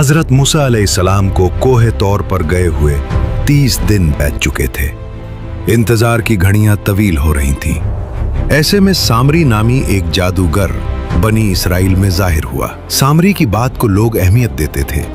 हजरत मूसा अलैहिस्सलाम को कोहे तौर पर गए हुए 30 दिन बीत चुके थे। इंतजार की घड़ियां तवील हो रही थीं। ऐसे में सामरी नामी एक जादूगर बनी इसराइल में जाहिर हुआ। सामरी की बात को लोग अहमियत देते थे।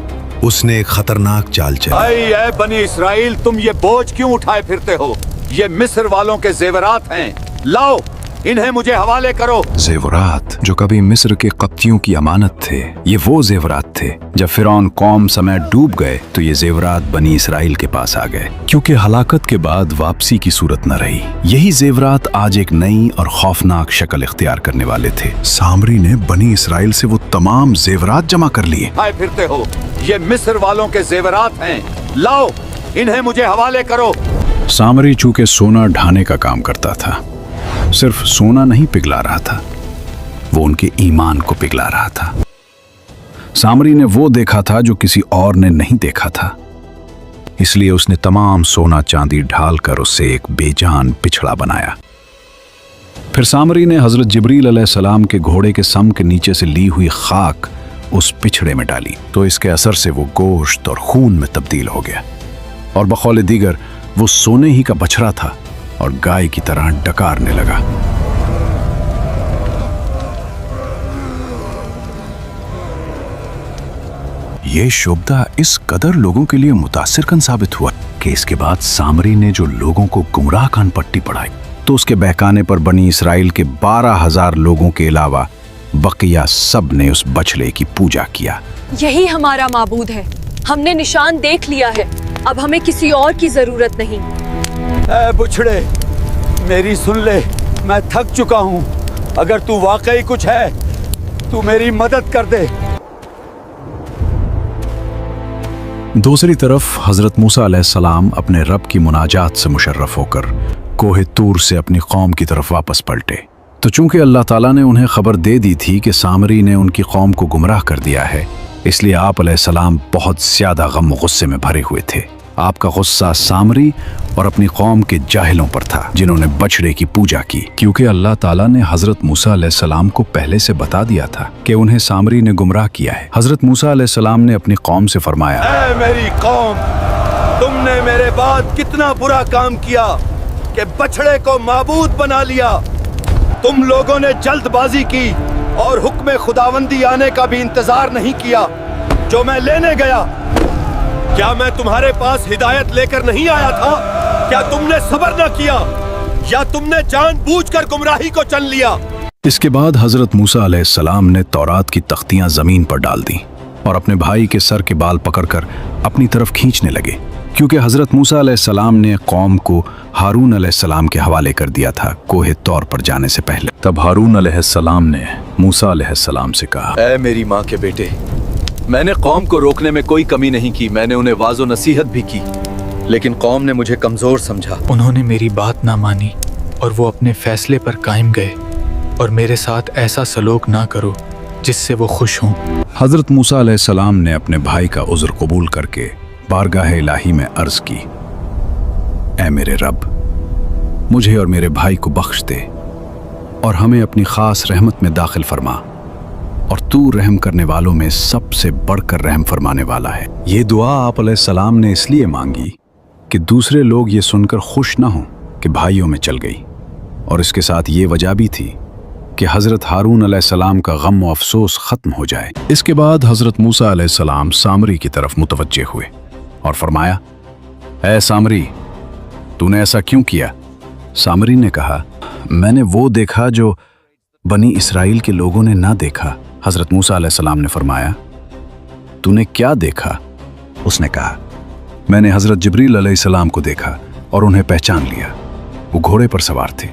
उसने एक खतरनाक चाल चली। ऐ बनी इसराइल, तुम ये बोझ क्यों उठाए फिरते हो? ये मिस्र वालों के जेवरात हैं, लाओ इन्हें मुझे हवाले करो। जेवरात जो कभी मिस्र के कप्तियों की अमानत थे, ये वो जेवरात थे। जब फिरौन कौम समय डूब गए तो ये जेवरात बनी इसराइल के पास आ गए, क्योंकि हलाकत के बाद वापसी की सूरत न रही। यही जेवरात आज एक नई और खौफनाक शक्ल इख्तियार करने वाले थे। सामरी ने बनी इसराइल से वो तमाम जेवरात जमा कर लिए। आए फिरते हो, ये मिस्र वालों के जेवरात हैं, लाओ इन्हें मुझे हवाले करो। सामरी चूंकि सोना ढाने का काम करता था, सिर्फ सोना नहीं पिघला रहा था, वो उनके ईमान को पिघला रहा था। सामरी ने वो देखा था जो किसी और ने नहीं देखा था, इसलिए उसने तमाम सोना चांदी ढालकर उससे एक बेजान पिछड़ा बनाया। फिर सामरी ने हजरत जिब्रील अलैहिस्सलाम के घोड़े के सम के नीचे से ली हुई खाक उस पिछड़े में डाली, तो इसके असर से वो गोश्त और खून में तब्दील हो गया और बकौल दीगर वो सोने ही का बछड़ा था और गाय की तरह डकारने लगा। ये शुबदा इस कदर लोगों के लिए मुतासिर कन साबित हुआ कि इसके बाद सामरी ने जो लोगों को गुमराह कान पट्टी पढ़ाई, तो उसके बहकाने पर बनी इसराइल के 12,000 लोगों के अलावा बकिया सब ने उस बछड़े की पूजा किया। यही हमारा माबूद है, हमने निशान देख लिया है, अब हमें किसी और की जरूरत नहीं। ऐ बुछड़े, मेरी सुन ले, मैं थक चुका हूँ। अगर तू वाकई कुछ है, तू मेरी मदद कर दे। दूसरी तरफ हजरत मूसा अलैहिस्सलाम अपने रब की मुनाजात से मुशर्रफ होकर कोहे तूर से अपनी कौम की तरफ वापस पलटे। तो चूंकि अल्लाह ताला ने उन्हें खबर दे दी थी कि सामरी ने उनकी कौम को गुमराह कर दिया है, इसलिए आप अलैहिस्सलाम बहुत ज्यादा गम और गुस्से में भरे हुए थे। आपका गुस्सा सामरी और अपनी कौम के जाहिलों पर था जिन्होंने बछड़े की पूजा की, क्योंकि अल्लाह ताला ने हजरत मूसा अलैहिस्सलाम को पहले से बता दिया था कि उन्हें सामरी ने गुमराह किया है। हजरत मूसा अलैहिस्सलाम ने अपनी कौम से फरमाया, ऐ मेरी कौम, तुमने मेरे बाद कितना बुरा काम किया कि बछड़े को माबूद बना लिया। तुम लोगों ने जल्दबाजी की और हुक्म खुदावंदी आने का भी इंतजार नहीं किया जो मैं लेने गया। क्या मैं तुम्हारे पास हिदायत लेकर नहीं आया था? क्या तुमने सब्र न किया या तुमने जानबूझकर गुमराही को चुन लिया? इसके बाद हजरत मूसा अलैहिस्सलाम ने तौरात की तख्तियां जमीन पर डाल दी और अपने भाई के सर के बाल पकड़कर अपनी तरफ खींचने लगे, क्योंकि हजरत मूसा अलैहिस्सलाम ने कौम को हारून अलैहिस्सलाम के हवाले कर दिया था कोहे तौर पर जाने से पहले। तब हारून अलैहिस्सलाम ने मूसा अलैहिस्सलाम से कहा, ऐ मेरी माँ के बेटे, मैंने कौम को रोकने में कोई कमी नहीं की, मैंने उन्हें वाजो नसीहत भी की, लेकिन कौम ने मुझे कमजोर समझा। उन्होंने मेरी बात ना मानी और वो अपने फैसले पर कायम गए, और मेरे साथ ऐसा सलूक ना करो जिससे वो खुश हों। हजरत मूसा अलैहिस्सलाम ने अपने भाई का उज़्र कबूल करके बारगाह इलाही में अर्ज की, ऐ मेरे रब, मुझे और मेरे भाई को बख्श दे और हमें अपनी खास रहमत में दाखिल फरमा, और तू रहम करने वालों में सबसे बढ़कर रहम फरमाने वाला है। ये दुआ आप अलैहिस्सलाम ने इसलिए मांगी कि दूसरे लोग ये सुनकर खुश ना हों कि भाइयों में चल गई, और इसके साथ ये वजह भी थी कि हज़रत हारून अलैहिस्सलाम का गम व अफसोस ख़त्म हो जाए। इसके बाद हज़रत मूसा अलैहिस्सलाम सामरी की तरफ मुतवज्जे हुए और फरमाया, ऐ सामरी, तूने ऐसा क्यों किया? सामरी ने कहा, मैंने वो देखा जो बनी इसराइल के लोगों ने ना देखा। हज़रत मूसा अलैहिस्सलाम ने फरमाया, तूने क्या देखा? उसने कहा, मैंने हज़रत जिब्रील अलैहिस्सलाम को देखा और उन्हें पहचान लिया। वो घोड़े पर सवार थे।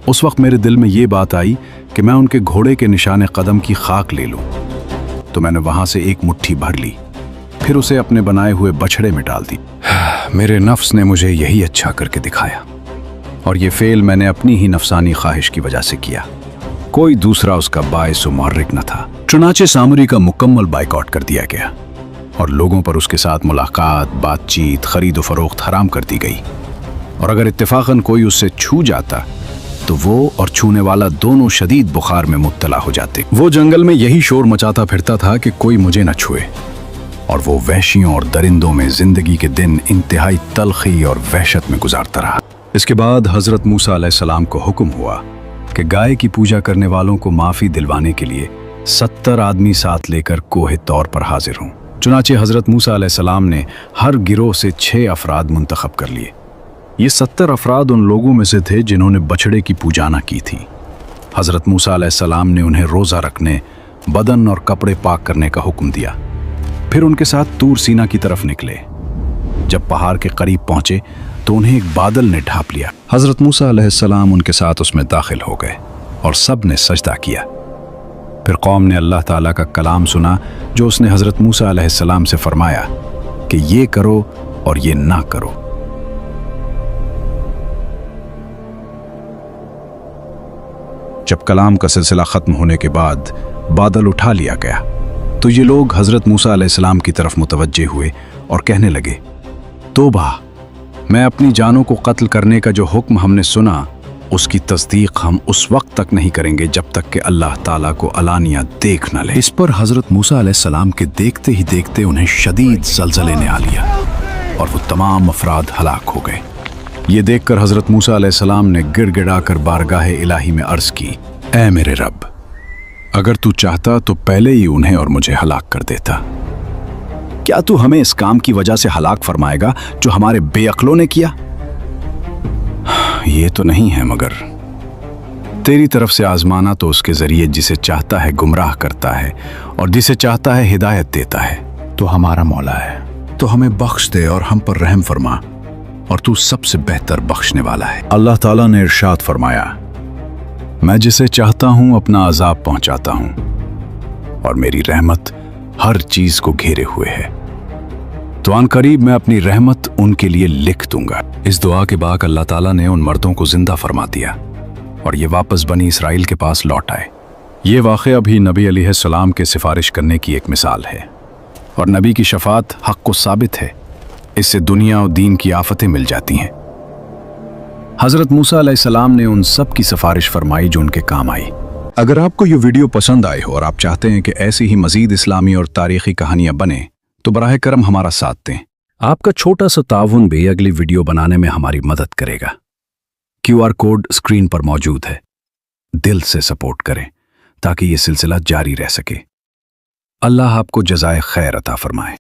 उस वक्त मेरे दिल में ये बात आई कि मैं उनके घोड़े के निशाने कदम की खाक ले लूं, तो मैंने वहां से एक मुट्ठी भर ली, फिर उसे अपने बनाए हुए बछड़े में डाल दी। मेरे नफ्स ने मुझे यही अच्छा करके दिखाया, और ये फेल मैंने अपनी ही नफसानी ख्वाहिश की वजह से किया, कोई दूसरा उसका बाइस व मुहर्रिक न था। चुनाचे सामरी का मुकम्मल बाइकआउट कर दिया गया और लोगों पर उसके साथ मुलाकात, बातचीत, खरीद व फरोख्त हराम कर दी गई, और अगर इत्तेफाकन कोई उससे छू जाता तो वो और छूने वाला दोनों शदीद बुखार में मुब्तला हो जाते। वो जंगल में यही शोर मचाता फिरता था कि कोई मुझे न छुए, और वो वहशियों और दरिंदों में जिंदगी के दिन इंतहाई तलखी और वहशत में गुजारता रहा। इसके बाद हजरत मूसा अलैहिस्सलाम को हुक्म हुआ कि गाय की पूजा करने वालों को माफ़ी दिलवाने के लिए 70 आदमी साथ लेकर कोहे तौर पर हाजिर हों। चुनाचे हजरत मूसा अलैहिस्सलाम ने हर गिरोह से 6 अफराद मुंतखब कर लिए। ये 70 अफराद उन लोगों में से थे जिन्होंने बछड़े की पूजा न की थी। हजरत मूसा अलैहिस्सलाम ने उन्हें रोज़ा रखने, बदन और कपड़े पाक करने का हुक्म दिया। फिर उनके साथ तूर सीना की तरफ निकले। जब पहाड़ के करीब पहुंचे तो उन्हें एक बादल ने ढांप लिया। हजरत मूसा अलैहिस्सलाम उनके साथ उसमें दाखिल हो गए और सब ने सजदा किया। फिर कौम ने अल्लाह ताला का कलाम सुना जो उसने हजरत मूसा अलैहिस्सलाम से फरमाया कि ये करो और ये ना करो। जब कलाम का सिलसिला खत्म होने के बाद बादल उठा लिया गया तो ये लोग हजरत मूसा अलैहिस्सलाम की तरफ मुतवज्जे हुए और कहने लगे, तौबा, मैं अपनी जानों को कत्ल करने का जो हुक्म हमने सुना उसकी तस्दीक हम उस वक्त तक नहीं करेंगे जब तक कि अल्लाह ताला को अलानिया देख न ले। इस पर हजरत मूसा अलैहिस्सलाम के देखते ही देखते उन्हें शदीद ज़लज़ले ने आ लिया और वो तमाम अफराद हलाक हो गए। ये देखकर हजरत मूसा अलैहिस्सलाम ने गिड़गिड़ाकर बारगाह इलाही में अर्ज की, ऐ मेरे रब, अगर तू चाहता तो पहले ही उन्हें और मुझे हलाक कर देता। क्या तू हमें इस काम की वजह से हलाक फरमाएगा जो हमारे बेअक्लों ने किया? ये तो नहीं है, मगर तेरी तरफ से आजमाना तो उसके जरिए जिसे चाहता है गुमराह करता है और जिसे चाहता है हिदायत देता है। तो हमारा मौला है, तो हमें बख्श दे और हम पर रहम फरमा, और तू सबसे बेहतर बख्शने वाला है। अल्लाह ताला ने इरशाद फरमाया, मैं जिसे चाहता हूं अपना अजाब पहुंचाता हूं और मेरी रहमत हर चीज को घेरे हुए है। तो अनकरीब मैं अपनी रहमत उनके लिए लिख दूंगा। इस दुआ के बाद अल्लाह ताला ने उन मर्दों को जिंदा फरमा दिया और ये वापस बनी इसराइल के पास लौट आए। ये वाक़या भी नबी अलैहिस्सलाम के सिफारिश करने की एक मिसाल है और नबी की शफात हक़ को साबित है। इससे दुनिया और दीन की आफतें मिल जाती हैं। हज़रत मूसा अलैहिस्सलाम ने उन सब की सिफारिश फरमाई जो उनके काम आई। अगर आपको ये वीडियो पसंद आए हो और आप चाहते हैं कि ऐसी ही मज़ीद इस्लामी और तारीख़ी कहानियाँ बने तो बराह करम हमारा साथ दें। आपका छोटा सा ताउन भी अगली वीडियो बनाने में हमारी मदद करेगा। QR कोड स्क्रीन पर मौजूद है। दिल से सपोर्ट करें ताकि ये सिलसिला जारी रह सके। अल्लाह आपको जज़ाए खैर अता फरमाए।